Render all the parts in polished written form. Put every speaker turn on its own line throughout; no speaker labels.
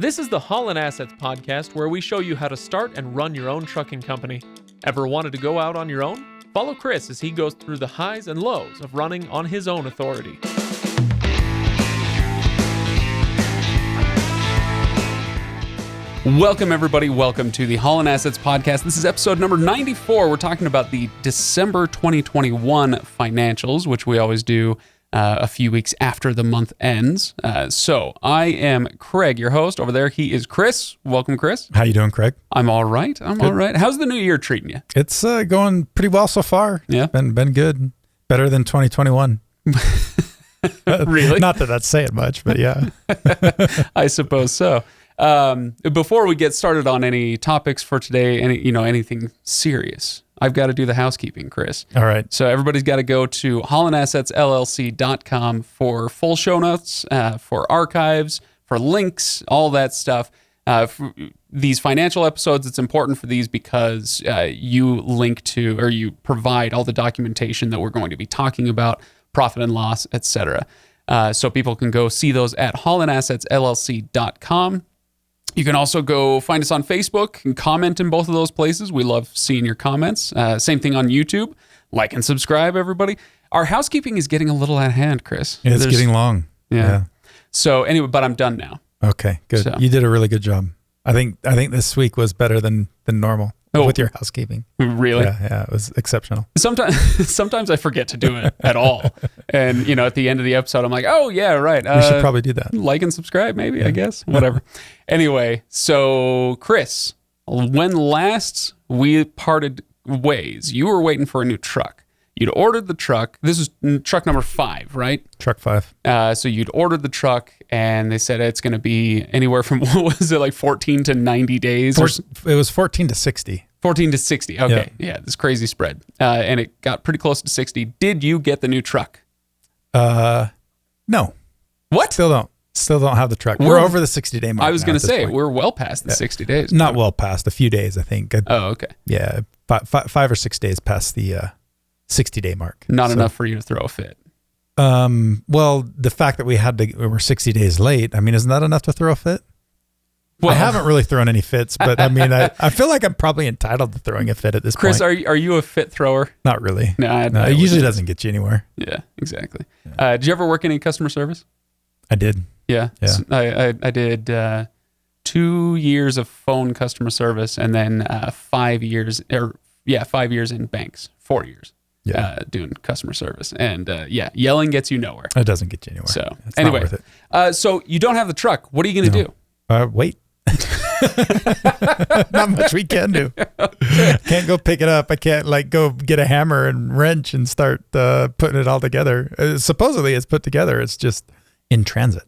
This is the Haulin Assets podcast where we show you how to start and run your own trucking company. Ever wanted to go out on your own? Follow Chris as he goes through the highs and lows of running on his own authority. Welcome, everybody. Welcome to the Haulin Assets podcast. This is episode number 94. We're talking about the December 2021 financials, which we always do a few weeks after the month ends. So I am Craig, your host. Over there, he is Chris. Welcome, Chris.
How you doing, Craig?
I'm all right. All right. How's the new year treating you?
It's going pretty well so far.
Yeah.
Been good. Better than 2021.
Really?
Not that that's saying much, but yeah.
I suppose so. Before we get started on any topics for today, anything serious, I've got to do the housekeeping, Chris.
All right.
So everybody's got to go to HaulinAssetsLLC.com for full show notes, for archives, for links, all that stuff. For these financial episodes, it's important for these because you link to, or you provide all the documentation that we're going to be talking about, profit and loss, etc. So people can go see those at HaulinAssetsLLC.com. You can also go find us on Facebook and comment in both of those places. We love seeing your comments. Same thing on YouTube. Like and subscribe, everybody. Our housekeeping is getting a little out of hand, Chris.
It's getting long.
Yeah. So anyway, but I'm done now.
Okay, good. So, you did a really good job. I think this week was better than normal with your housekeeping.
Really?
Yeah, it was exceptional.
Sometimes I forget to do it at all. And, at the end of the episode, I'm like, oh, yeah, right.
We should probably do that.
Like and subscribe, maybe, I guess. Whatever. Anyway, so Chris, when last we parted ways, you were waiting for a new truck. You'd ordered the truck. This is truck number 5, right?
Truck 5.
So you'd ordered the truck, and they said it's going to be anywhere from, what was it, like 14 to 90 days?
It was 14 to 60.
14 to 60. Okay. Yeah, this crazy spread. And it got pretty close to 60. Did you get the new truck?
No.
What?
Still don't have the truck. We're over the 60-day mark.
I was going to say, we're well past the 60 days.
Not well past, a few days, I think.
Oh, okay.
Yeah, 5 or 6 days past the 60-day mark.
Not enough for you to throw a fit.
Well, the fact that we were 60 days late, isn't that enough to throw a fit? Well, I haven't really thrown any fits, but I feel like I'm probably entitled to throwing a fit at this point.
Chris, are you a fit thrower?
Not really.
No,
it usually doesn't get you anywhere.
Yeah, exactly. Yeah. Did you ever work in customer service?
I did.
Yeah. So I did 2 years of phone customer service, and then 5 years in banks, 4 years. Yeah. Doing customer service, and yelling gets you nowhere.
It doesn't get you anywhere.
So
it's
anyway,
not worth it.
So you don't have the truck. What are you going to do?
Wait. Not much we can do. Can't go pick it up. I can't go get a hammer and wrench and start putting it all together. Supposedly it's put together. It's just in transit.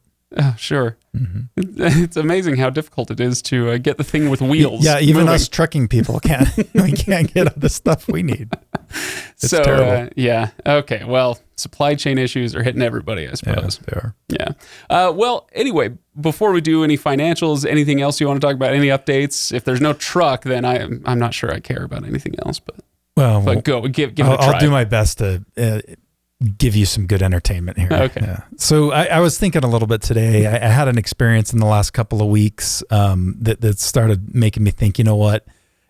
Sure. Mm-hmm. It's amazing how difficult it is to get the thing with wheels.
Yeah, even
moving.
Us trucking people can't get all the stuff we need. It's terrible.
Okay. Well, supply chain issues are hitting everybody, I suppose.
Yeah, they are.
Yeah. Well, anyway, before we do any financials, anything else you want to talk about? Any updates? If there's no truck, then I'm not sure I care about anything else. But go give it a try.
I'll do my best to give you some good entertainment here.
Okay.
Yeah. So I was thinking a little bit today. I had an experience in the last couple of weeks that started making me think, you know what?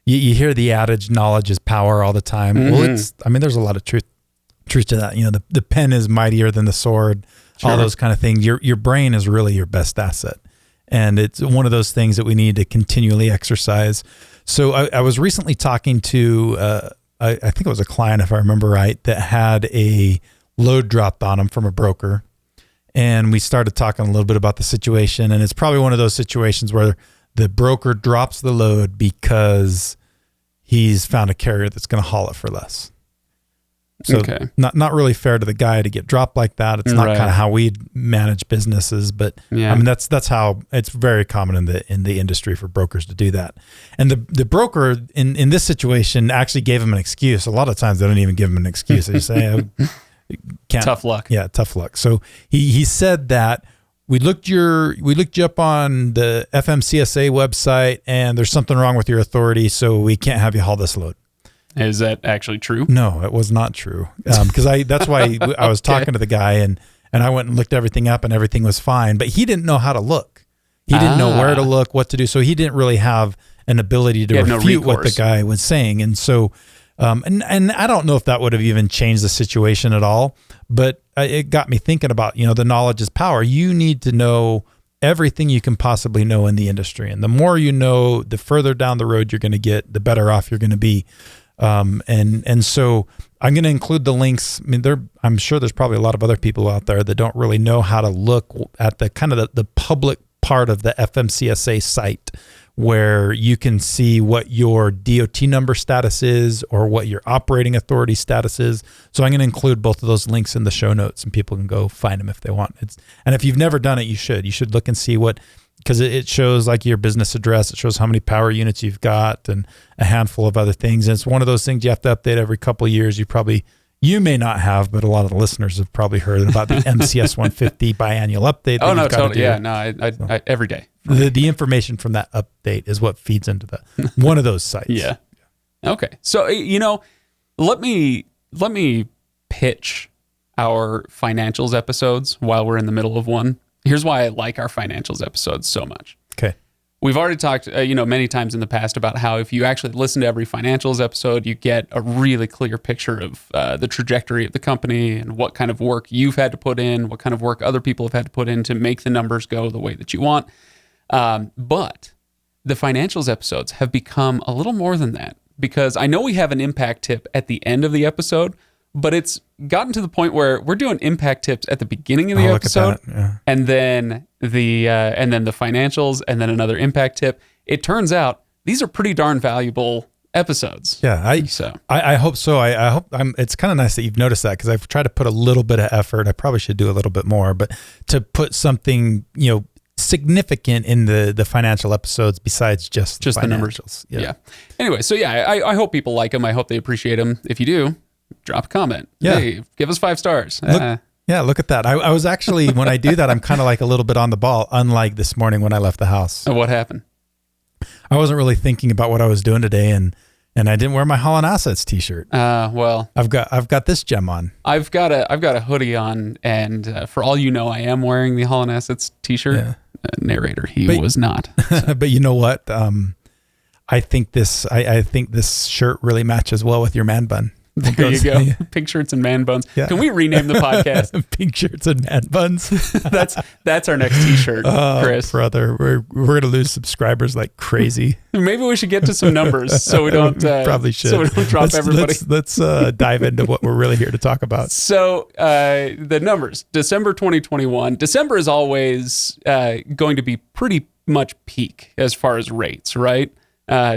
You hear the adage, knowledge is power all the time. Mm-hmm. Well, there's a lot of truth to that. The pen is mightier than the sword, all those kind of things. Your brain is really your best asset. And it's one of those things that we need to continually exercise. So I was recently talking to, I think it was a client, if I remember right, that had a load dropped on him from a broker. And we started talking a little bit about the situation. And it's probably one of those situations where the broker drops the load because he's found a carrier that's going to haul it for less. So not really fair to the guy to get dropped like that. It's not kind of how we manage businesses, but that's how it's very common in the industry for brokers to do that. And the broker in this situation actually gave him an excuse. A lot of times they don't even give him an excuse. They just say,
tough luck.
Yeah, tough luck. So he said that we looked you up on the FMCSA website, and there's something wrong with your authority, so we can't have you haul this load.
Is that actually true?
No, it was not true. Because that's why I was talking to the guy, and I went and looked everything up, and everything was fine. But he didn't know how to look. He didn't know where to look, what to do. So he didn't really have an ability to refute what the guy was saying. And so, and I don't know if that would have even changed the situation at all, but it got me thinking about, the knowledge is power. You need to know everything you can possibly know in the industry. And the more you know, the further down the road you're going to get, the better off you're going to be. And so I'm going to include the links. I mean, I'm sure there's probably a lot of other people out there that don't really know how to look at the kind of the public part of the FMCSA site, where you can see what your DOT number status is or what your operating authority status is. So I'm going to include both of those links in the show notes, and people can go find them if they want. And if you've never done it, you should look and see because it shows like your business address. It shows how many power units you've got and a handful of other things. And it's one of those things you have to update every couple of years. You may not have, but a lot of the listeners have probably heard about the MCS 150 biannual update.
Oh, no, totally. Yeah, no, I every day.
The information from that update is what feeds into one of those sites.
Yeah. Okay. So, let me pitch our financials episodes while we're in the middle of one. Here's why I like our financials episodes so much.
Okay.
We've already talked, many times in the past about how if you actually listen to every financials episode, you get a really clear picture of the trajectory of the company and what kind of work you've had to put in, what kind of work other people have had to put in to make the numbers go the way that you want. But the financials episodes have become a little more than that, because I know we have an impact tip at the end of the episode, but it's gotten to the point where we're doing impact tips at the beginning of the episode, and then the financials, and then another impact tip. It turns out these are pretty darn valuable episodes.
Yeah, I hope so. I hope it's kind of nice that you've noticed that, because I've tried to put a little bit of effort. I probably should do a little bit more, but to put something significant in the financial episodes besides just
the numbers. Yeah. Anyway, so I hope people like them. I hope they appreciate them. If you do, drop a comment.
Yeah.
Hey, give us 5 stars.
Look at that. I was actually, when I do that, I'm kind of like a little bit on the ball, unlike this morning when I left the house.
Oh, what happened?
I wasn't really thinking about what I was doing today, and I didn't wear my Haulin Assets t-shirt.
Well,
I've got this gem on.
I've got a hoodie on, and for all you know, I am wearing the Haulin Assets t-shirt. Yeah. Narrator, he was not. So.
But you know what? I think this shirt really matches well with your man bun.
There you go. Yeah. Pink shirts and man buns. Yeah. Can we rename the podcast?
Pink shirts and man buns.
That's our next t-shirt, Chris.
Brother, we're going to lose subscribers like crazy.
Maybe we should get to some numbers so we don't
probably should.
So we don't drop everybody.
Let's dive into what we're really here to talk about.
So the numbers, December 2021. December is always going to be pretty much peak as far as rates, right?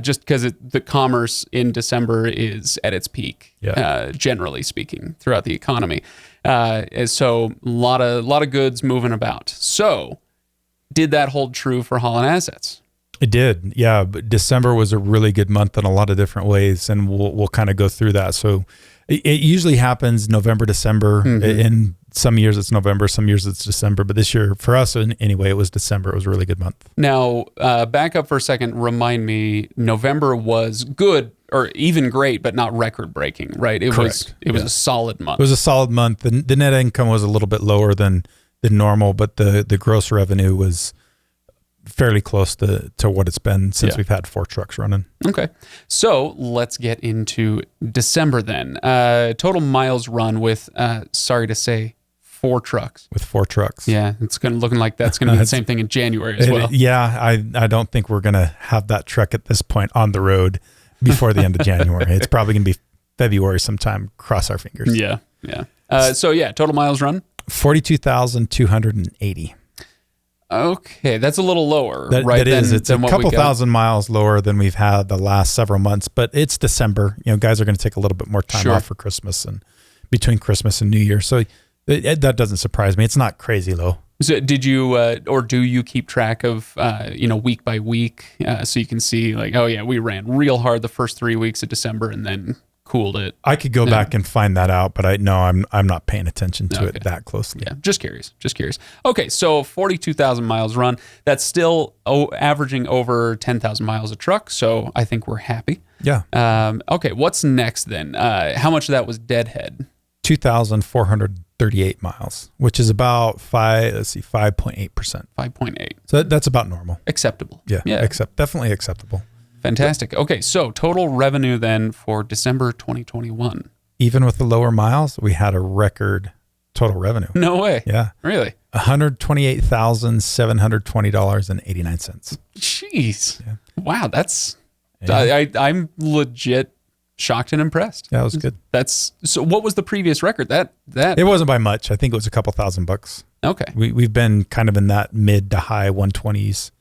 Just because the commerce in December is at its peak, generally speaking, throughout the economy. So a lot of goods moving about. So did that hold true for Haulin Assets?
It did, yeah. But December was a really good month in a lot of different ways, and we'll kind of go through that. So it usually happens November, December. Mm-hmm. In some years it's November, some years it's December. But this year, for us anyway, it was December. It was a really good month.
Now, back up for a second. Remind me, November was good or even great, but not record-breaking, right? It was a solid month.
It was a solid month. The net income was a little bit lower than normal, but the gross revenue was fairly close to what it's been since we've had 4 trucks running.
Okay. So let's get into December then. Total miles run with, sorry to say, 4 trucks.
With 4 trucks.
Yeah. It's looking like that's going to be the same thing in January as well.
Yeah. I don't think we're going to have that truck at this point on the road before the end of January. It's probably going to be February sometime. Cross our fingers.
Yeah. Yeah. Total miles run?
42,280.
Okay, that's a little lower, right?
That is. It's a couple thousand miles lower than we've had the last several months, but it's December. Guys are going to take a little bit more time off for Christmas and between Christmas and New Year. So that doesn't surprise me. It's not crazy low.
So did you or do you keep track of week by week so you can see like, oh yeah, we ran real hard the first 3 weeks of December and then cooled it?
I could go back and find that out, but I'm not paying attention to it that closely.
Yeah, just curious. Okay, so 42,000 miles run. That's still averaging over 10,000 miles a truck, so I think we're happy.
Yeah.
Okay, what's next then? How much of that was Deadhead?
2,438 miles, which is about 5.8%.
5.8.
So that's about normal.
Acceptable.
Yeah. Definitely acceptable.
Fantastic. Okay, so total revenue then for December 2021.
Even with the lower miles, we had a record total revenue.
No way.
Yeah.
Really?
$128,720.89.
Jeez.
Yeah.
Wow, that's I'm legit shocked and impressed.
Yeah, that was good.
So what was the previous record? That
It wasn't by much. I think it was a couple $1,000.
Okay.
We've been kind of in that mid to high 120s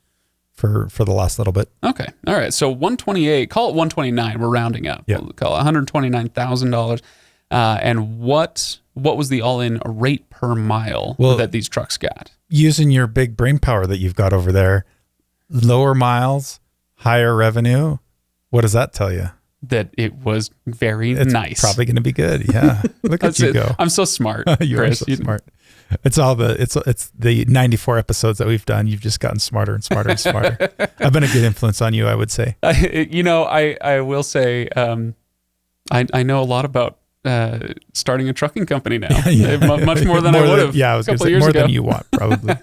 for the last little bit.
Okay. All right. So 128, call it 129. We're rounding up.
Yeah.
We'll call it $129,000. And what was the all-in rate per mile that these trucks got?
Using your big brain power that you've got over there, lower miles, higher revenue. What does that tell you?
That it was very nice.
Probably going to be good. Yeah. Look at you go.
I'm so smart.
You
Chris.
are so smart. It's the 94 episodes that we've done. You've just gotten smarter and smarter and smarter. I've been a good influence on you, I would say.
I will say, I know a lot about starting a trucking company now.
Yeah.
Much more than I would have.
Yeah, I was going to say more than you want, probably.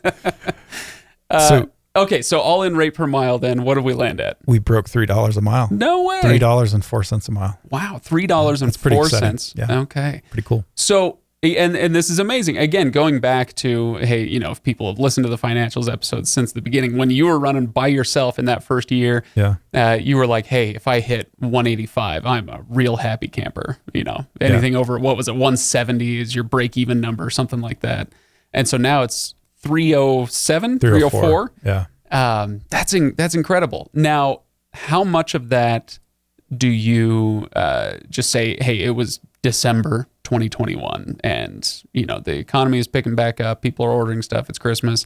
Okay, so all in rate per mile, then what did we land at?
We broke $3 a mile.
No way.
$3.04 a mile.
Wow, $3.04.
Yeah.
Okay.
Pretty cool.
So, and this is amazing. Again, going back to, hey, if people have listened to the financials episodes since the beginning, when you were running by yourself in that first year, you were like, hey, if I hit 185, I'm a real happy camper. Anything over, what was it, 170 is your break-even number, something like that. And so now it's 307, 304.
Yeah.
That's incredible. Now, how much of that do you just say, hey, it was December 2021 and, the economy is picking back up, people are ordering stuff, it's Christmas.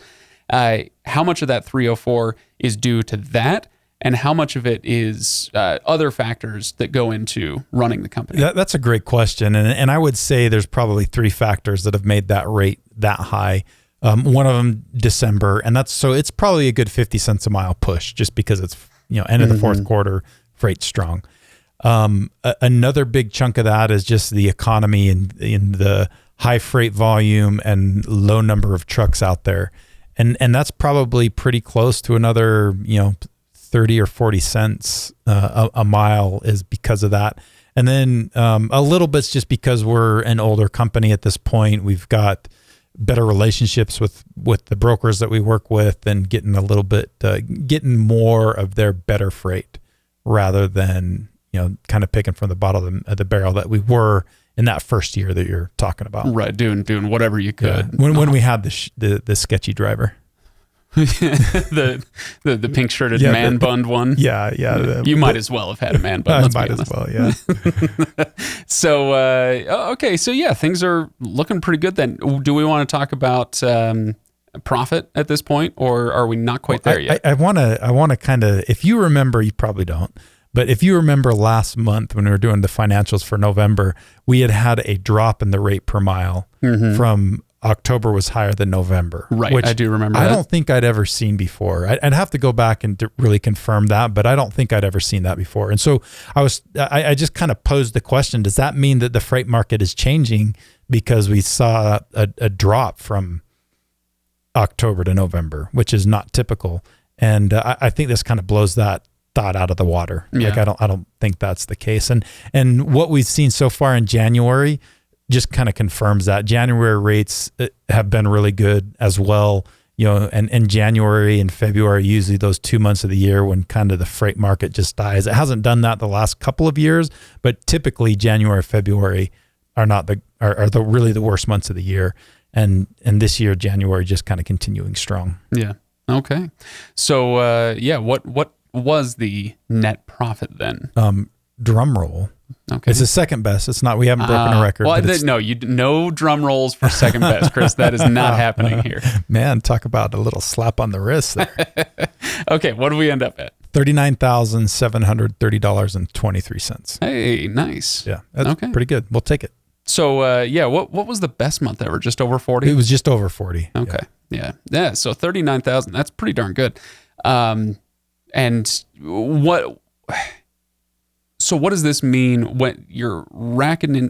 How much of that 304 is due to that? And how much of it is other factors that go into running the company?
That's a great question. And I would say there's probably three factors that have made that rate that high. One of them, December, and it's probably a good 50 cents a mile push just because it's, end of the fourth quarter, freight strong. Another big chunk of that is just the economy and in the high freight volume and low number of trucks out there. And that's probably pretty close to another, 30 or 40 cents a mile is because of that. And then a little bit's just because we're an older company at this point. We've got better relationships with the brokers that we work with and getting a little bit, getting more of their better freight rather than, kind of picking from the bottom of the barrel that we were in that first year that you're talking about.
Right. Doing whatever you could.
Yeah. When we had the sketchy driver.
the pink shirted man bunned one.
Yeah.
You might as well have had a man bun.
I might as well. Yeah.
So, okay. So yeah, things are looking pretty good then. Do we want to talk about, profit at this point, or are we not quite there yet?
I want to kind of, if you remember, you probably don't, but if you remember last month when we were doing the financials for November, we had a drop in the rate per mile from October was higher than November.
Right,
which
I do remember that.
I don't think I'd ever seen before. I'd have to go back and really confirm that, but I don't think I'd ever seen that before. And so I just kind of posed the question, does that mean that the freight market is changing because we saw a drop from October to November, which is not typical? And I think this kind of blows that thought out of the water.
Yeah.
Like I don't think that's the case. And what we've seen so far in January just kind of confirms that. January rates have been really good as well. And January and February, usually those 2 months of the year when kind of the freight market just dies. It hasn't done that the last couple of years, but typically January, February are really the worst months of the year. And this year, January just kind of continuing strong.
Yeah. Okay. So, what was the net profit then?
Drum roll.
Okay.
It's the second best. It's not, we haven't broken a record.
Well, no drum rolls for second best, Chris. That is not happening here.
Man, talk about a little slap on the wrist there.
Okay. What do we end up at?
$39,730.23.
Hey, nice.
Yeah. That's pretty good. We'll take it.
So, what was the best month ever? Just over 40?
It was just over 40.
Okay. Yeah. So 39,000, that's pretty darn good. And what, So what does this mean when you're raking in,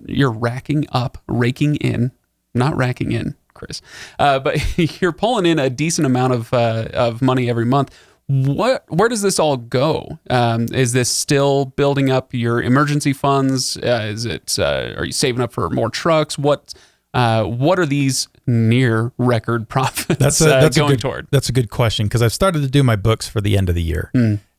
not racking in, Chris, but you're pulling in a decent amount of money every month? Where does this all go? Is this still building up your emergency funds? Are you saving up for more trucks? What are these near record profits going toward?
That's a good question, because I've started to do my books for the end of the year.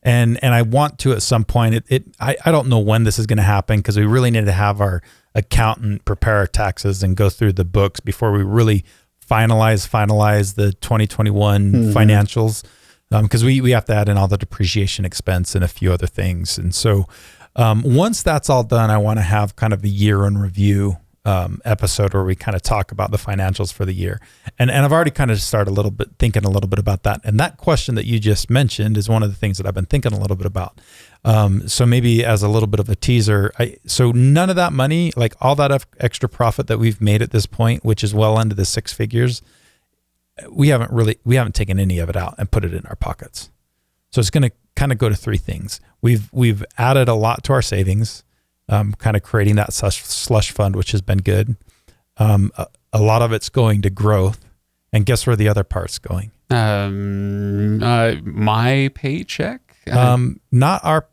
And I want to at some point. I don't know when this is going to happen, because we really need to have our accountant prepare our taxes and go through the books before we really finalize the 2021 financials. Because we have to add in all the depreciation expense and a few other things. And so once that's all done, I want to have kind of a year in review episode where we kind of talk about the financials for the year. And I've already kind of started thinking a little bit about that. And that question that you just mentioned is one of the things that I've been thinking a little bit about. So maybe as a little bit of a teaser, so none of that money, like all that extra profit that we've made at this point, which is well into the six figures, we haven't taken any of it out and put it in our pockets. So it's going to kind of go to three things. We've added a lot to our savings, kind of creating that slush fund, which has been good. A lot of it's going to growth, and guess where the other part's going?
My paycheck.
Not our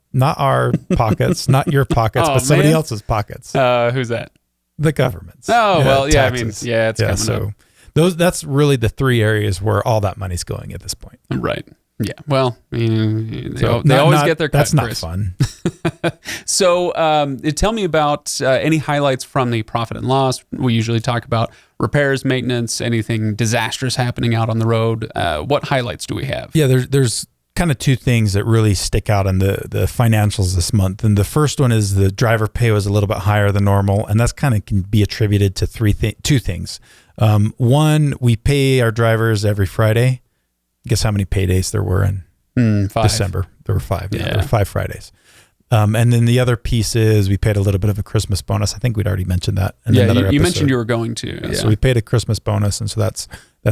pockets, not your pockets, but somebody else's pockets.
Who's that?
The government's.
Oh,
yeah,
well, yeah.
taxes.
I mean, yeah, it's coming up.
That's really the three areas where all that money's going at this point.
Right. Yeah. Well, they always get their cut.
That's not
Chris.
Fun.
So tell me about any highlights from the profit and loss. We usually talk about repairs, maintenance, anything disastrous happening out on the road. What highlights do we have?
Yeah, there's kind of two things that really stick out in the financials this month. And the first one is the driver pay was a little bit higher than normal. And that's kind of can be attributed to two things. One, we pay our drivers every Friday. Guess how many paydays there were in
5.
December? There were 5. Yeah, there were 5 Fridays. And then the other piece is we paid a little bit of a Christmas bonus. I think we'd already mentioned that in another episode.
You mentioned you were going to.
Yeah. So we paid a Christmas bonus, and so that's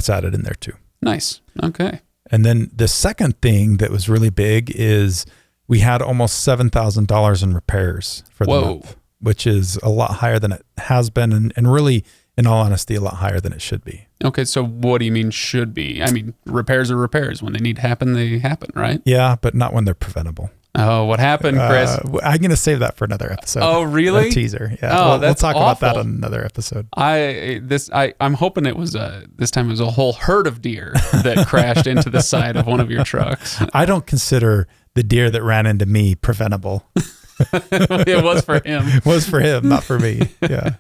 added in there too.
Nice. Okay.
And then the second thing that was really big is we had almost $7,000 in repairs for the month, which is a lot higher than it has been, and really, in all honesty, a lot higher than it should be. Okay,
so what do you mean should be? I mean, repairs are repairs. When they need to happen, they happen, right?
Yeah, but not when they're preventable.
Oh, what happened, Chris?
I'm going to save that for another episode.
Oh, really?
A teaser. Yeah, we'll talk about that on another episode.
I'm hoping it was this time it was a whole herd of deer that crashed into the side of one of your trucks.
I don't consider the deer that ran into me preventable.
It was for him.
It was for him, not for me. Yeah,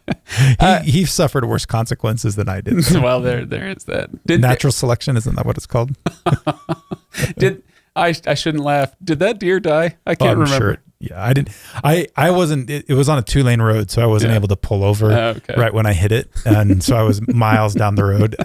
he suffered worse consequences than I did.
Well, there is that.
Natural selection, isn't that what it's called?
I shouldn't laugh. Did that deer die? I can't remember. Sure.
Yeah, I didn't. I wasn't. It was on a 2-lane road, so I wasn't able to pull over right when I hit it, and so I was miles down the road.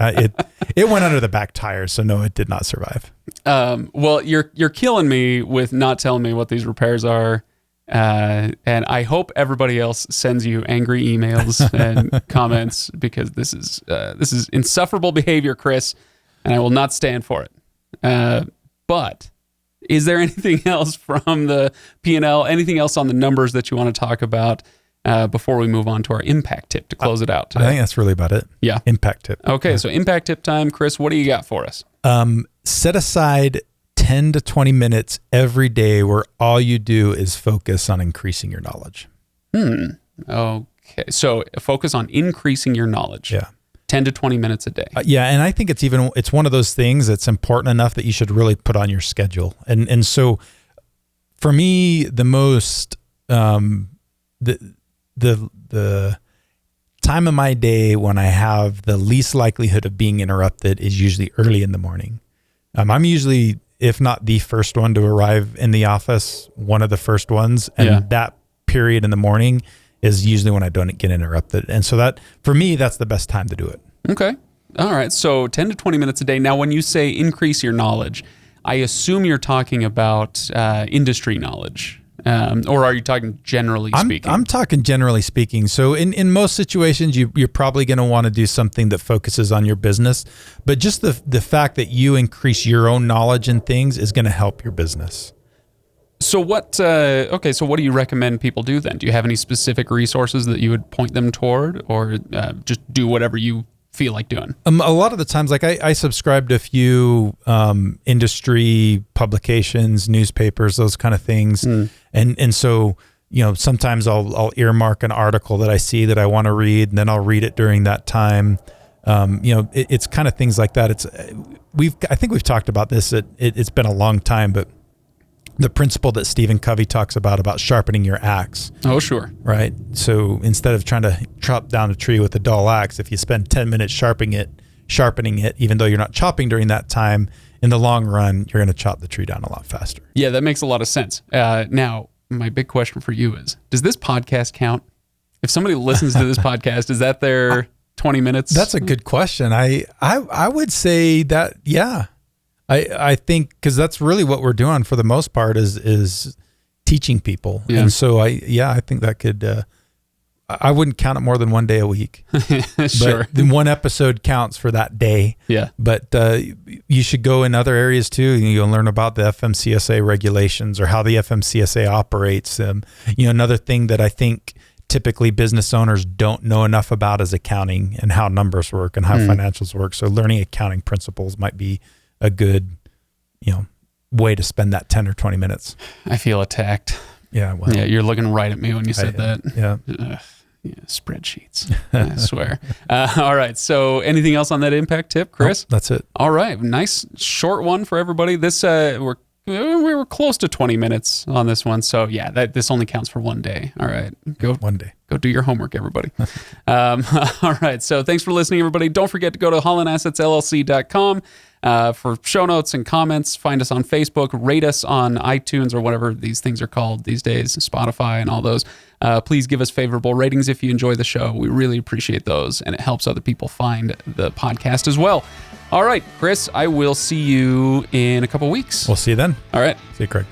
It went under the back tires, so no, it did not survive.
Well, you're killing me with not telling me what these repairs are. And I hope everybody else sends you angry emails and comments, because this is insufferable behavior, Chris, and I will not stand for it. But is there anything else from the P&L, anything else on the numbers that you want to talk about before we move on to our impact tip to close it out today?
I think that's really about it.
Yeah.
Impact tip.
Okay, so impact tip time. Chris, what do you got for us?
Set aside 10 to 20 minutes every day where all you do is focus on increasing your knowledge.
Okay. So focus on increasing your knowledge.
Yeah.
10 to 20 minutes a day.
Yeah. And I think it's one of those things that's important enough that you should really put on your schedule. And so for me, the most, the time of my day when I have the least likelihood of being interrupted is usually early in the morning. I'm usually, if not the first one to arrive in the office, one of the first ones. And that period in the morning is usually when I don't get interrupted. And so that, for me, that's the best time to do it.
Okay. All right. So 10 to 20 minutes a day. Now, when you say increase your knowledge, I assume you're talking about industry knowledge. Or are you talking generally speaking?
I'm talking generally speaking. So in most situations, you're probably going to want to do something that focuses on your business. But just the fact that you increase your own knowledge in things is going to help your business.
So what do you recommend people do then? Do you have any specific resources that you would point them toward, or just do whatever you feel like doing?
A lot of the times, like I subscribe to a few industry publications, newspapers, those kind of things. And so, sometimes I'll earmark an article that I see that I want to read, and then I'll read it during that time. It's kind of things like that. I think we've talked about this. It's been a long time, but the principle that Stephen Covey talks about sharpening your axe.
Oh, sure.
Right. So instead of trying to chop down a tree with a dull axe, if you spend 10 minutes sharpening it, even though you're not chopping during that time, in the long run, you're going to chop the tree down a lot faster.
Yeah, that makes a lot of sense. Now, my big question for you is, does this podcast count? If somebody listens to this podcast, is that their 20 minutes?
That's a good question. I would say that, yeah. I think because that's really what we're doing for the most part is teaching people. Yeah. And so I think that could, I wouldn't count it more than one day a week.
Sure.
But then one episode counts for that day.
Yeah.
But you should go in other areas too. You'll learn about the FMCSA regulations or how the FMCSA operates. Another thing that I think typically business owners don't know enough about is accounting and how numbers work and how financials work. So learning accounting principles might be a good, way to spend that 10 or 20 minutes.
I feel attacked.
Yeah. Well,
yeah. You're looking right at me when you said that.
Yeah.
Spreadsheets. I swear. All right. So anything else on that impact tip, Chris?
Nope, that's it.
All right. Nice short one for everybody. This, we were close to 20 minutes on this one. So yeah, this only counts for one day. All right.
One day.
Go do your homework, everybody. All right. So thanks for listening, everybody. Don't forget to go to HaulinAssetsLLC.com for show notes and comments. Find us on Facebook. Rate us on iTunes or whatever these things are called these days, Spotify and all those. Please give us favorable ratings if you enjoy the show. We really appreciate those, and it helps other people find the podcast as well. All right, Chris, I will see you in a couple weeks.
We'll see you then.
All right.
See you, Craig.